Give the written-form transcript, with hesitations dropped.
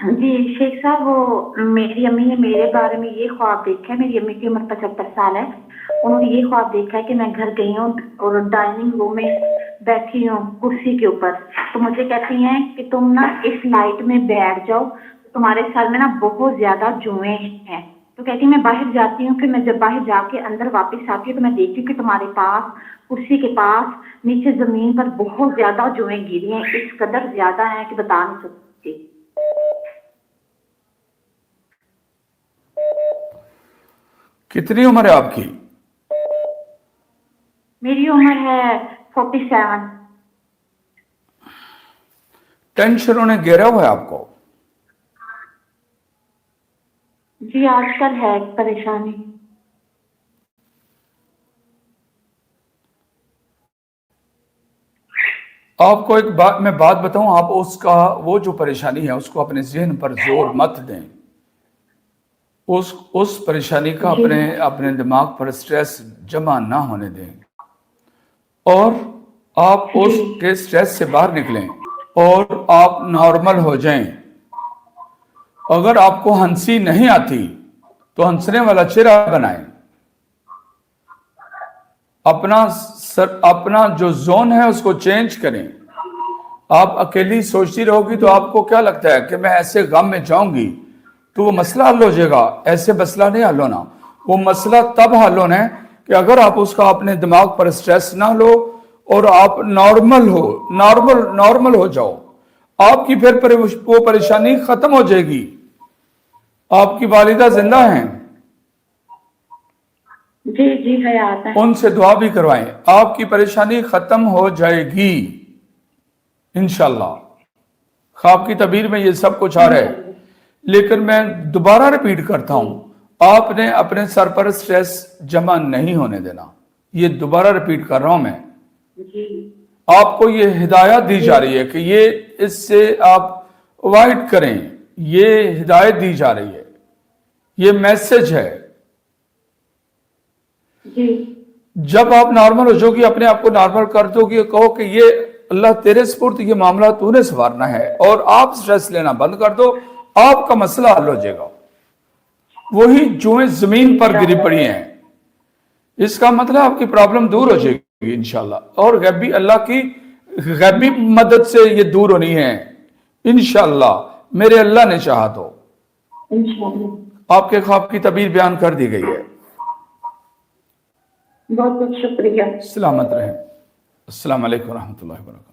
جی شیخ صاحب، وہ میری امی نے میرے بارے میں یہ خواب دیکھا ہے. میری امی کی عمر 75 سال ہے. انہوں نے یہ خواب دیکھا ہے کہ میں گھر گئی ہوں اور ڈائننگ روم میں بیٹھی ہوں کرسی کے اوپر. تو مجھے کہتی ہیں کہ تم نا اس لائٹ میں بیٹھ جاؤ، تمہارے سر میں نا بہت زیادہ جوئیں ہیں. تو کہتی میں باہر جاتی ہوں، کہ میں جب باہر جا کے اندر واپس آتی ہوں تو میں دیکھتی ہوں کہ تمہارے پاس کرسی کے پاس نیچے زمین پر بہت زیادہ جوئیں گری ہیں، اس قدر زیادہ ہیں کہ بتا نہیں سکتی. کتنی عمر ہے آپ کی؟ میری عمر ہے 47. ٹینشنوں نے گھیرا ہوا ہے آپ کو؟ جی آج کل ہے پریشانی. آپ کو ایک بات میں بتاؤں، آپ اس کا وہ جو پریشانی ہے اس کو اپنے ذہن پر زور مت دیں. اس پریشانی کا جی اپنے دماغ پر سٹریس جمع نہ ہونے دیں، اور آپ اس جی کے سٹریس سے باہر نکلیں اور آپ نارمل ہو جائیں. اگر آپ کو ہنسی نہیں آتی تو ہنسنے والا چہرہ بنائیں. اپنا جو زون ہے اس کو چینج کریں. آپ اکیلی سوچتی رہو گی تو جی آپ کو کیا لگتا ہے کہ میں ایسے غم میں جاؤں گی تو وہ مسئلہ حل ہو جائے گا. ایسے مسئلہ نہیں حل ہونا. وہ مسئلہ تب حل ہونا ہے کہ اگر آپ اس کا اپنے دماغ پر سٹریس نہ لو اور آپ نارمل ہو جاؤ. آپ کی پھر وہ پریشانی ختم ہو جائے گی. آپ کی والدہ زندہ ہیں؟ جی جی حیات ہے. ان سے دعا بھی کروائیں، آپ کی پریشانی ختم ہو جائے گی انشاءاللہ. خواب کی تعبیر میں یہ سب کچھ آ رہا ہے، لیکن میں دوبارہ ریپیٹ کرتا جی ہوں، آپ نے اپنے سر پر سٹریس جمع نہیں ہونے دینا. یہ دوبارہ ریپیٹ کر رہا ہوں میں. جی آپ کو یہ ہدایت دی جی جا رہی ہے کہ اس سے آپ اوائڈ کریں. یہ ہدایت دی جا رہی ہے، یہ میسج ہے. جی جب آپ نارمل ہو جاؤ گی، اپنے آپ کو نارمل کر دو گی، کہو کہ یہ اللہ تیرے سپرد، یہ معاملہ تو نے سنوارنا ہے، اور آپ سٹریس لینا بند کر دو، آپ کا مسئلہ حل ہو جائے گا. وہی جوئیں زمین پر گری انشاءاللہ. پڑی ہیں، اس کا مطلب آپ کی پرابلم دور ہو جائے گی انشاءاللہ. اور اللہ کی غیبی مدد سے یہ دور ہونی ہے انشاءاللہ، میرے اللہ نے چاہا تو. انشاءاللہ. آپ کے خواب کی تعبیر بیان کر دی گئی ہے. بہت بہت شکریہ. سلامت رہیں. السلام علیکم ورحمۃ اللہ وبرکاتہ.